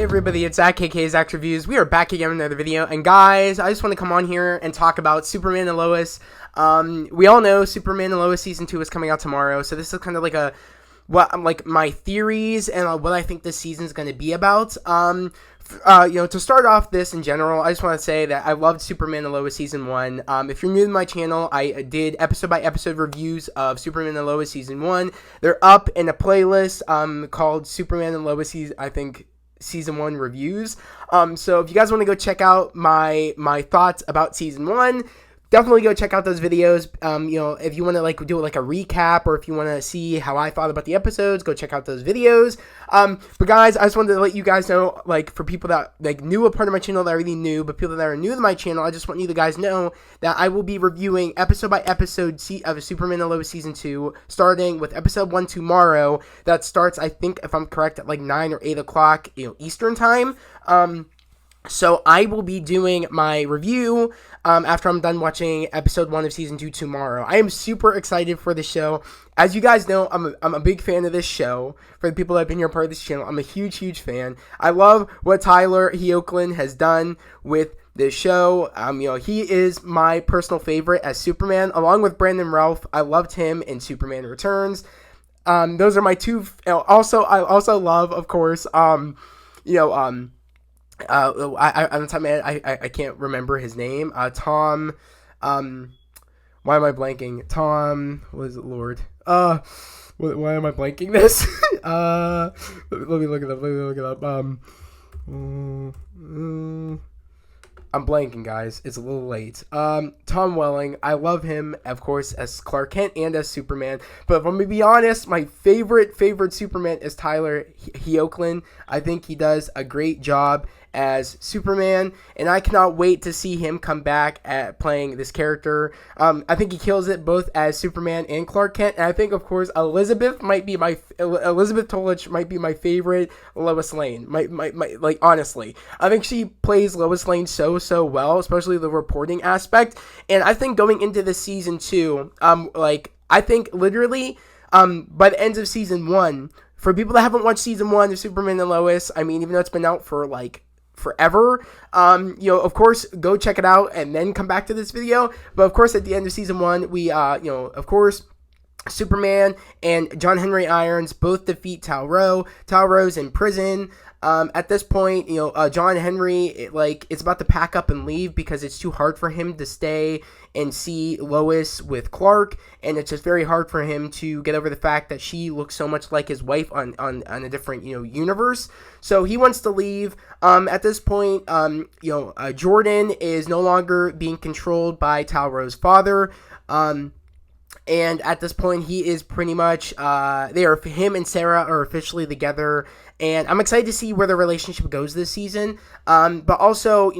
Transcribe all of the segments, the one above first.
everybody, it's Zach, aka Zach Reviews. We are back again with another video, and guys, I just want to come on here and talk about Superman and Lois. We all know Superman and Lois Season 2 is coming out tomorrow, so this is kind of like my theories and what I think this season is going to be about. To start off this in general, I just want to say that I loved Superman and Lois Season 1. If you're new to my channel, I did episode-by-episode reviews of Superman and Lois Season 1. They're up in a playlist called Superman and Lois Season 1 Reviews. So if you guys want to go check out my thoughts about Season 1, definitely go check out those videos. If you want to do a recap, or if you want to see how I thought about the episodes, go check out those videos. But guys, I just wanted to let you guys know, for people that knew a part of my channel that I already knew, but people that are new to my channel, I just want you guys know that I will be reviewing episode by episode of Superman and Lois Season 2, starting with episode 1 tomorrow. That starts, I think, if I'm correct, at 9 or 8 o'clock, Eastern time. So I will be doing my review after I'm done watching episode 1 of Season 2 tomorrow. I am super excited for the show. As you guys know, I'm a big fan of this show. For the people that have been here part of this channel, I'm a huge fan. I love what Tyler Hoechlin has done with this show. He is my personal favorite as Superman, along with Brandon Routh. I loved him in Superman Returns. Those are my two. I also love, of course, on the top of my head, I can't remember his name. Tom, why am I blanking? Tom, what is it, Lord? Why am I blanking this? Let me look it up. I'm blanking, guys. It's a little late. Tom Welling, I love him, of course, as Clark Kent and as Superman. But if I'm gonna be honest, my favorite Superman is Tyler Hoechlin. I think he does a great job as Superman, and I cannot wait to see him come back at playing this character. I think he kills it both as Superman and Clark Kent, and I think, of course, Elizabeth Tolich might be my favorite Lois Lane. Honestly, I think she plays Lois Lane so well, especially the reporting aspect. And I think going into this season 2, I think literally, by the end of season 1, for people that haven't watched season 1 of Superman and Lois, I mean, even though it's been out for forever, of course, go check it out and then come back to this video. But of course, at the end of season 1, we, of course, Superman and John Henry Irons both defeat Tal-Rho. Tal-Rho's in prison. At this point, John Henry, it's about to pack up and leave because it's too hard for him to stay and see Lois with Clark, and it's just very hard for him to get over the fact that she looks so much like his wife on a different, universe. So he wants to leave. At this point, Jordan is no longer being controlled by Tal-Rho's father. And at this point, he is pretty much, him and Sarah are officially together, and I'm excited to see where the relationship goes this season. But also,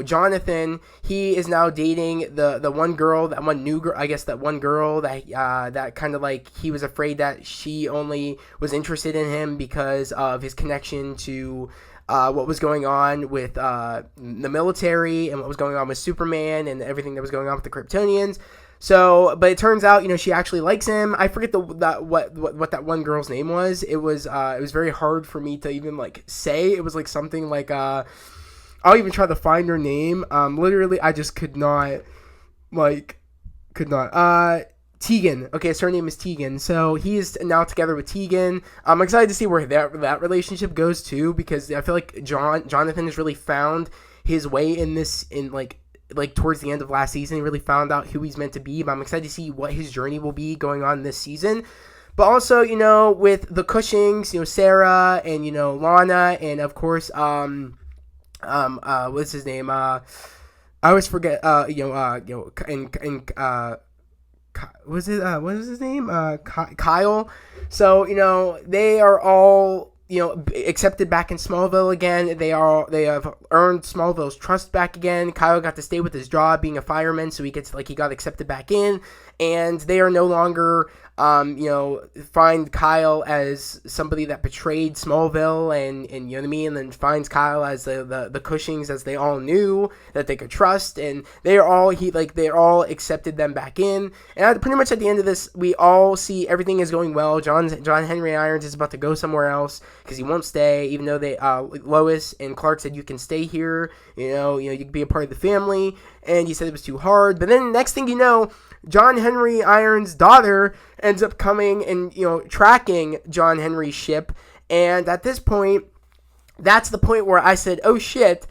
Jonathan, he is now dating the one girl, that one girl that kind of he was afraid that she only was interested in him because of his connection to what was going on with the military and what was going on with Superman and everything that was going on with the Kryptonians. So, but it turns out, she actually likes him. I forget what that one girl's name was. It was very hard for me to even say. It was something I'll even try to find her name. Literally, I just could not. Tegan. Okay, so her name is Tegan. So he is now together with Tegan. I'm excited to see where that relationship goes too, because I feel like Jonathan has really found his way in this towards the end of last season. He really found out who he's meant to be, but I'm excited to see what his journey will be going on this season. But also, with the Cushings, Sarah and, Lana, and of course, what's his name? I always forget, what was his name? Kyle. So, they are all, accepted back in Smallville again. They have earned Smallville's trust back again. Kyle got to stay with his job being a fireman, so he got accepted back in, and they are no longer find Kyle as somebody that betrayed Smallville, and you know what I mean, and then finds Kyle as the Cushings, as they all knew that they could trust, and they all accepted them back in. And pretty much at the end of this, we all see everything is going well. John Henry Irons is about to go somewhere else because he won't stay, even though Lois and Clark said you can stay here. You can be a part of the family, and he said it was too hard. But then next thing you know, John Henry Irons' daughter ends up coming and tracking John Henry's ship, and at this point, that's the point where I said, "Oh shit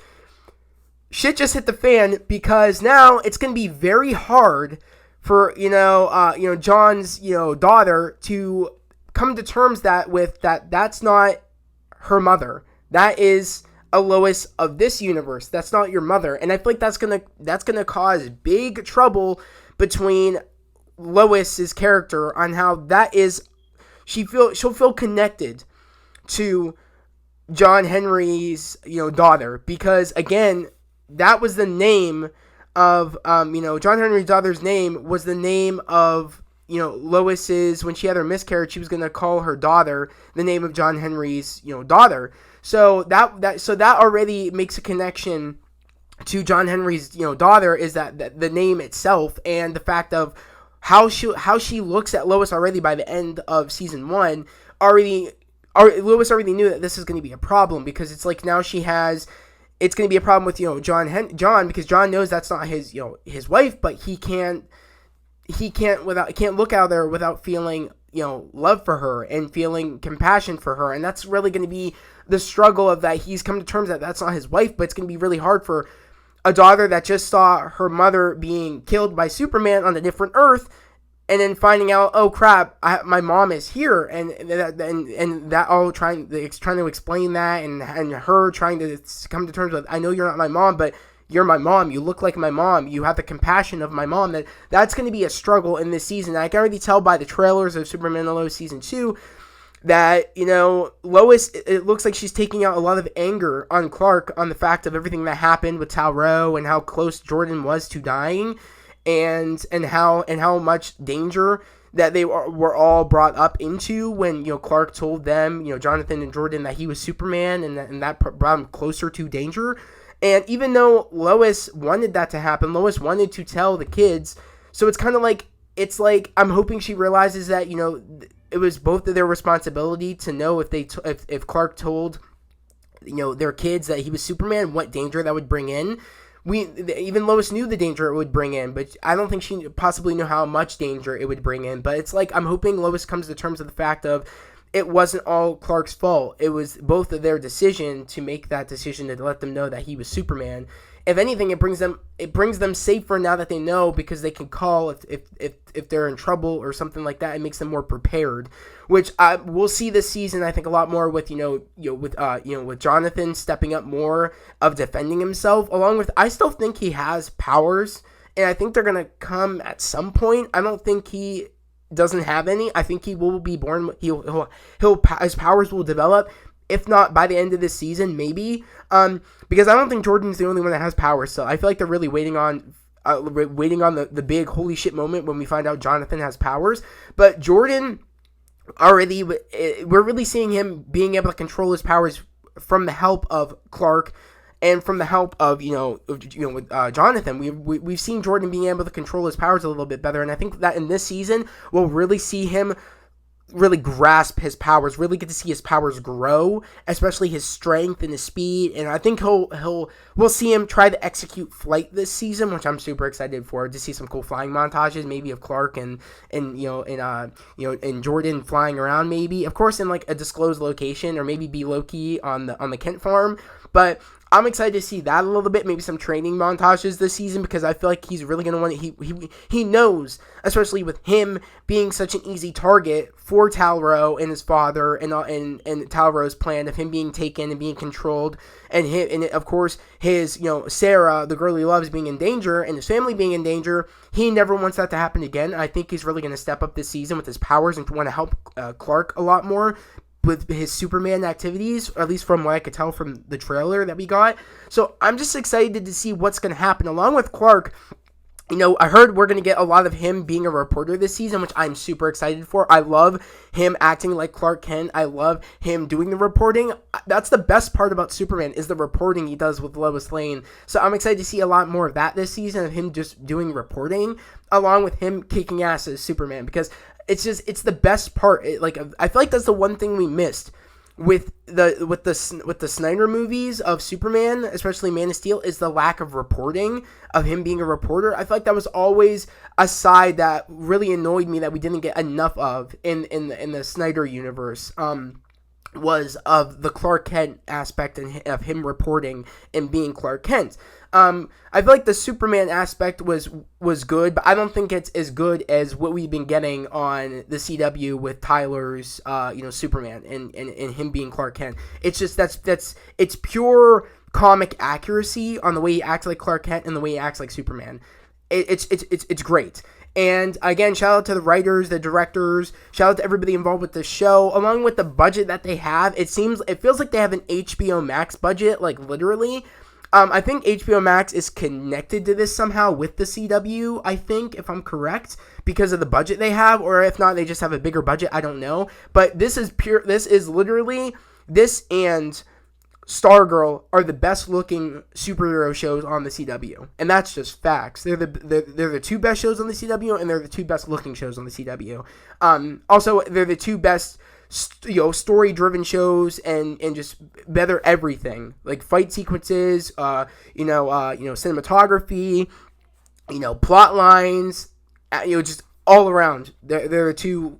just hit the fan," because now it's going to be very hard for John's daughter to come to terms that's not her mother. That is a Lois of this universe. That's not your mother, and I feel like that's gonna cause big trouble between Lois's character on how that is. She'll feel connected to John Henry's daughter, because again, that was the name of John Henry's daughter's name was the name of Lois's, when she had her miscarriage, she was going to call her daughter the name of John Henry's daughter. So that already makes a connection to John Henry's daughter, is that the name itself, and the fact of how she looks at Lois already by the end of season 1. Lois already knew that this is going to be a problem, because it's like now it's going to be a problem with John, because John knows that's not his wife, but he can't look out there without feeling love for her and feeling compassion for her. And that's really going to be the struggle of that. He's come to terms that that's not his wife, but it's going to be really hard for a daughter that just saw her mother being killed by Superman on a different Earth, and then finding out, oh crap, my mom is here, and that all trying to explain that, and her trying to come to terms with, I know you're not my mom, but you're my mom. You look like my mom. You have the compassion of my mom. That's going to be a struggle in this season. I can already tell by the trailers of Superman and Lois season 2 that Lois, it looks like she's taking out a lot of anger on Clark on the fact of everything that happened with Tal-Rho, and how close Jordan was to dying, and how much danger that they were all brought up into when Clark told them, Jonathan and Jordan, that he was Superman, and that brought him closer to danger. And even though Lois wanted that to happen, Lois wanted to tell the kids, so it's kind of like, I'm hoping she realizes that it was both of their responsibility to know if Clark told their kids that he was Superman, what danger that would bring in. Even Lois knew the danger it would bring in, but I don't think she possibly knew how much danger it would bring in. But it's like, I'm hoping Lois comes to terms with the fact of it wasn't all Clark's fault. It was both of their decision to make that decision to let them know that he was Superman. If anything, it brings them safer now that they know, because they can call if they're in trouble or something like that. It makes them more prepared, which we'll see this season. I think a lot more with with Jonathan stepping up more of defending himself. Along with, I still think he has powers, and I think they're gonna come at some point. I don't think he doesn't have any. I think he will be born. His powers will develop. If not by the end of this season, maybe. Because I don't think Jordan's the only one that has powers. So I feel like they're really waiting on the big holy shit moment when we find out Jonathan has powers. But Jordan already, we're really seeing him being able to control his powers from the help of Clark and from the help of with Jonathan. We've seen Jordan being able to control his powers a little bit better, and I think that in this season we'll really see him really grasp his powers, really get to see his powers grow, especially his strength and his speed. And I think we'll see him try to execute flight this season, which I'm super excited for, to see some cool flying montages, maybe of Clark and Jordan flying around, maybe, of course, in like a disclosed location, or maybe be low-key on the Kent farm. But I'm excited to see that a little bit, maybe some training montages this season, because I feel like he's really going to want he knows, especially with him being such an easy target for Tal-Rho and his father, and Tal-Rho's plan of him being taken and being controlled, and of course his Sarah, the girl he loves, being in danger, and his family being in danger. He never wants that to happen again. I think he's really going to step up this season with his powers and want to help Clark a lot more with his Superman activities, or at least from what I could tell from the trailer that we got. So I'm just excited to see what's going to happen. Along with Clark, I heard we're going to get a lot of him being a reporter this season, which I'm super excited for. I love him acting like Clark Kent. I love him doing the reporting. That's the best part about Superman, is the reporting he does with Lois Lane. So I'm excited to see a lot more of that this season, of him just doing reporting, along with him kicking ass as Superman, because it's the best part. I feel like that's the one thing we missed with the Snyder movies of Superman, especially Man of Steel, is the lack of reporting, of him being a reporter. I feel like that was always a side that really annoyed me, that we didn't get enough of in the Snyder universe. Was of the Clark Kent aspect, and of him reporting and being Clark Kent. I feel like the Superman aspect was good, but I don't think it's as good as what we've been getting on the CW with Tyler's, Superman and him being Clark Kent. It's just it's pure comic accuracy on the way he acts like Clark Kent and the way he acts like Superman. It's great. And again, shout out to the writers, the directors, shout out to everybody involved with the show, along with the budget that they have. It feels like they have an HBO Max budget, like literally. I think HBO Max is connected to this somehow with the CW, I think, if I'm correct, because of the budget they have, or if not, they just have a bigger budget, I don't know. But this is literally, this and Stargirl are the best looking superhero shows on the CW, and that's just facts. They're the two best shows on the CW, and they're the two best looking shows on the CW. Also, they're the two best story driven shows, and just better everything, like fight sequences, cinematography, plot lines, just all around. They're the two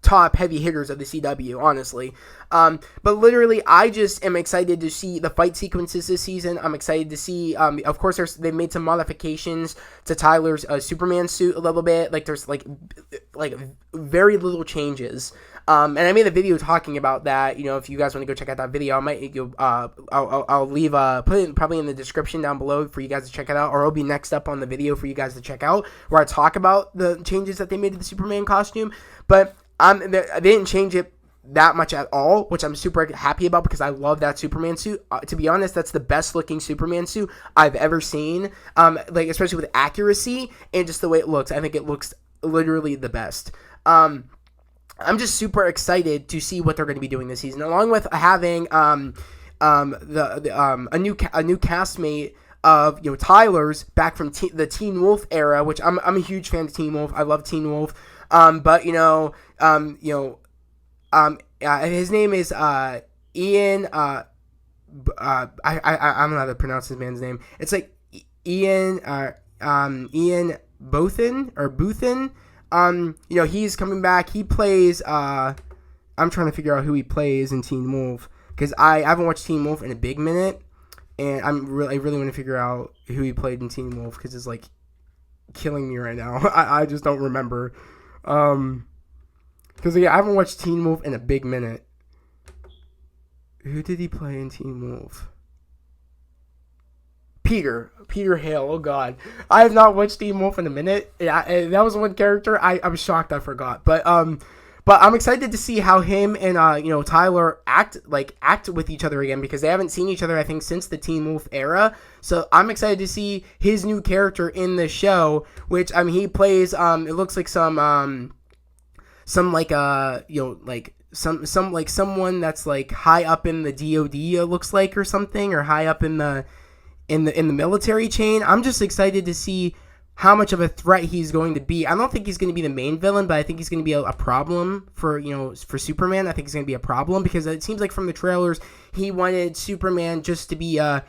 top heavy hitters of the CW, honestly. But literally, I just am excited to see the fight sequences this season. I'm excited to see, of course, they've made some modifications to Tyler's Superman suit a little bit. Like, there's like very little changes. And I made a video talking about that. If you guys want to go check out that video, I'll leave put it probably in the description down below for you guys to check it out, or it'll be next up on the video for you guys to check out, where I talk about the changes that they made to the Superman costume. But they didn't change it that much at all, which I'm super happy about, because I love that Superman suit. To be honest, that's the best looking Superman suit I've ever seen. Especially with accuracy and just the way it looks. I think it looks literally the best. I'm just super excited to see what they're going to be doing this season, along with having a new castmate of Tyler's back from the Teen Wolf era, which I'm a huge fan of Teen Wolf. I love Teen Wolf. His name is Ian. I don't know how to pronounce this man's name. It's like Ian Bothan or Buthin. He's coming back. He plays. I'm trying to figure out who he plays in Teen Wolf, because I haven't watched Teen Wolf in a big minute, and I really want to figure out who he played in Teen Wolf, because it's like killing me right now. I just don't remember. Because I haven't watched Teen Wolf in a big minute. Who did he play in Teen Wolf? Peter Hale. Oh God, I have not watched Teen Wolf in a minute. Yeah, that was one character I'm shocked I forgot. But I'm excited to see how him and Tyler act with each other again, because they haven't seen each other, I think, since the Teen Wolf era. So I'm excited to see his new character in the show, which he plays. It looks like someone that's like high up in the DoD, it looks like, or something, or high up in the military chain. I'm just excited to see how much of a threat he's going to be. I don't think he's going to be the main villain, but I think he's going to be a problem for Superman. I think he's going to be a problem, because it seems like from the trailers he wanted Superman just to be the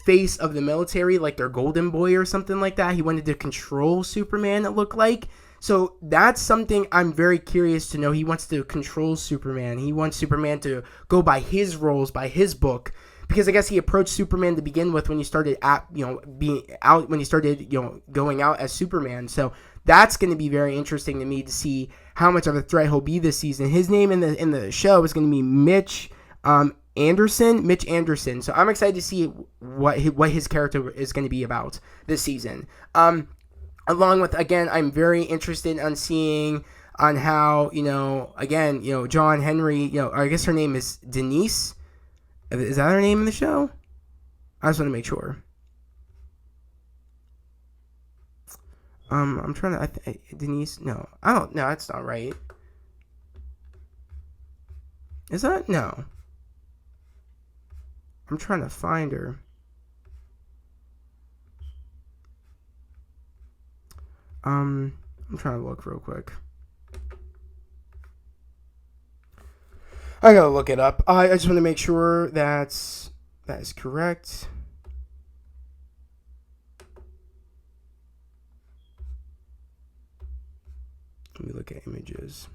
face of the military, like their golden boy or something like that. He wanted to control Superman, it looked like. So that's something I'm very curious to know. He wants to control Superman. He wants Superman to go by his rules, by his book, because I guess he approached Superman to begin with when he started going out as Superman. So that's going to be very interesting to me to see how much of a threat he'll be this season. His name in the show is going to be Mitch Anderson. So I'm excited to see what his character is going to be about this season. Along with, again, I'm very interested on seeing on how, John Henry, I guess her name is Denise. Is that her name in the show? I just want to make sure. I'm trying to. Denise? No, I don't. No, that's not right. Is that no? I'm trying to find her. I'm trying to look real quick. I gotta look it up. I just want to make sure that is correct. Let me look at images.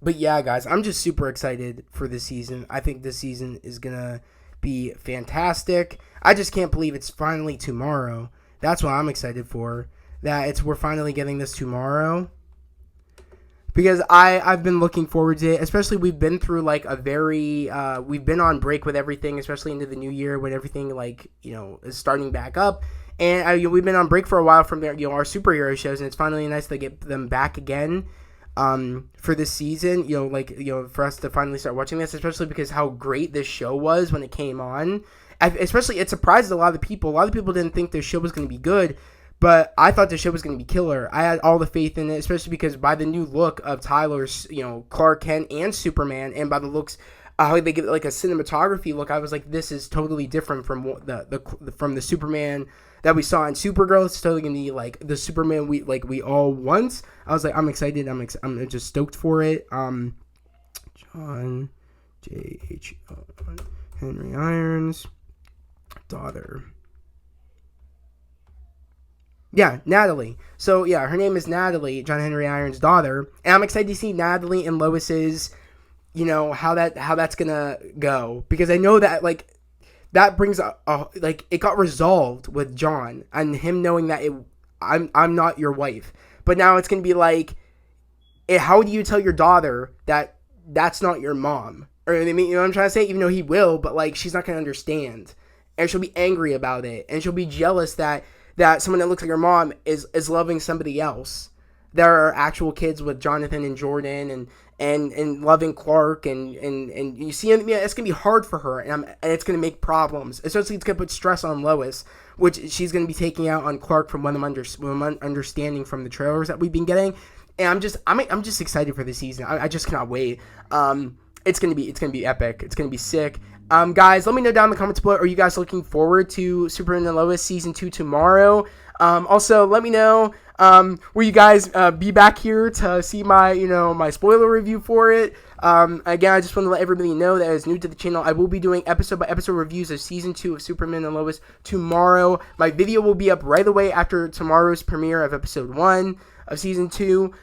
But yeah, guys, I'm just super excited for this season. I think this season is gonna be fantastic. I just can't believe it's finally tomorrow. That's what I'm excited for. We're finally getting this tomorrow. Because I've been looking forward to it, especially we've been through like a very, we've been on break with everything, especially into the new year when everything is starting back up. And we've been on break for a while from our superhero shows, and it's finally nice to get them back again for this season, for us to finally start watching this, especially because how great this show was when it came on. Especially, it surprised a lot of people. A lot of people didn't think this show was going to be good. But I thought the show was going to be killer. I had all the faith in it, especially because by the new look of Tyler's, Clark Kent and Superman, and by the looks, how they give it like a cinematography look, I was like, this is totally different from from the Superman that we saw in Supergirl. It's totally going to be like the Superman we all want. I was like, I'm excited. I'm just stoked for it. John J.H. Henry Irons' daughter. Yeah, Natalie. So, yeah, her name is Natalie, John Henry Irons' daughter. And I'm excited to see Natalie and Lois's, how that's going to go. Because I know that, that brings it got resolved with John. And him knowing that I'm not your wife. But now it's going to be how do you tell your daughter that that's not your mom? Or, you know what I'm trying to say? Even though he will, but, she's not going to understand. And she'll be angry about it. And she'll be jealous that someone that looks like her mom is loving somebody else. There are actual kids with Jonathan and Jordan and loving Clark and you see, it's gonna be hard for her and it's gonna make problems. Especially it's gonna put stress on Lois, which she's gonna be taking out on Clark from what I'm understanding from the trailers that we've been getting. And I'm just excited for this season. I just cannot wait. It's gonna be epic. It's gonna be sick. Guys, let me know down in the comments below. Are you guys looking forward to Superman and Lois season 2 tomorrow? Also, let me know. Will you guys be back here to see my my spoiler review for it? Again, I just want to let everybody know that is new to the channel, I will be doing episode by episode reviews of season 2 of Superman and Lois tomorrow. My video will be up right away after tomorrow's premiere of episode 1 of season 2.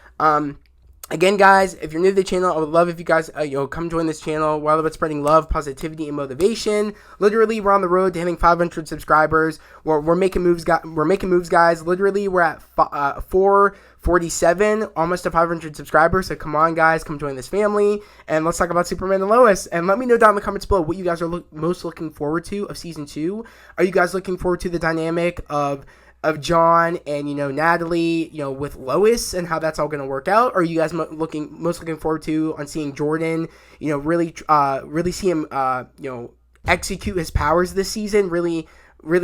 Again, guys, if you're new to the channel, I would love if you guys, come join this channel. We're all about spreading love, positivity, and motivation. Literally, we're on the road to hitting 500 subscribers. We're making moves, guys. Literally, we're at 447, almost to 500 subscribers. So come on, guys, come join this family, and let's talk about Superman and Lois. And let me know down in the comments below what you guys are most looking forward to of season 2. Are you guys looking forward to the dynamic of John and Natalie with Lois and how that's all going to work out? Or are you guys most looking forward to on seeing Jordan really see him execute his powers this season, really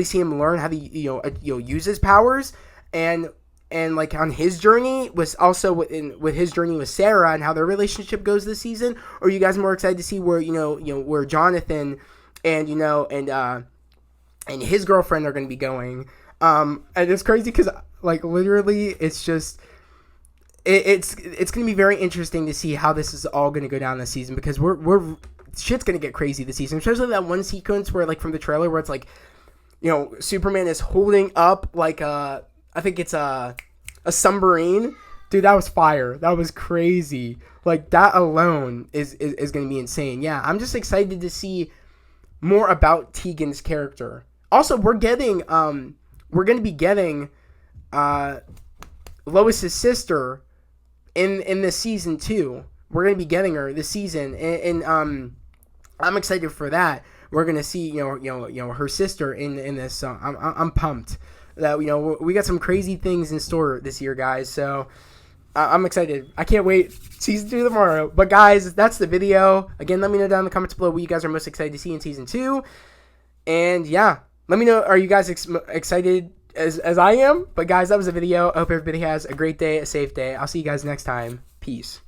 see him learn how to use his powers, and on his journey was also with his journey with Sarah and how their relationship goes this season? Or are you guys more excited to see where where Jonathan and and his girlfriend are going to be going? And it's crazy because literally it's just it's gonna be very interesting to see how this is all gonna go down this season, because we're shit's gonna get crazy this season, especially that one sequence where from the trailer where it's Superman is holding up I think it's a submarine. Dude, that was fire. That was crazy. That alone is gonna be insane. Yeah, I'm just excited to see more about Tegan's character. Also, we're going to be getting Lois's sister in this season too. We're going to be getting her this season, and I'm excited for that. We're going to see her sister in this. I'm pumped that we got some crazy things in store this year, guys. So I'm excited. I can't wait. Season 2 tomorrow. But guys, that's the video. Again, let me know down in the comments below what you guys are most excited to see in season 2. And yeah. Let me know, are you guys excited as I am. But guys, that was a video. I hope everybody has a great day, a safe day. I'll see you guys next time. Peace.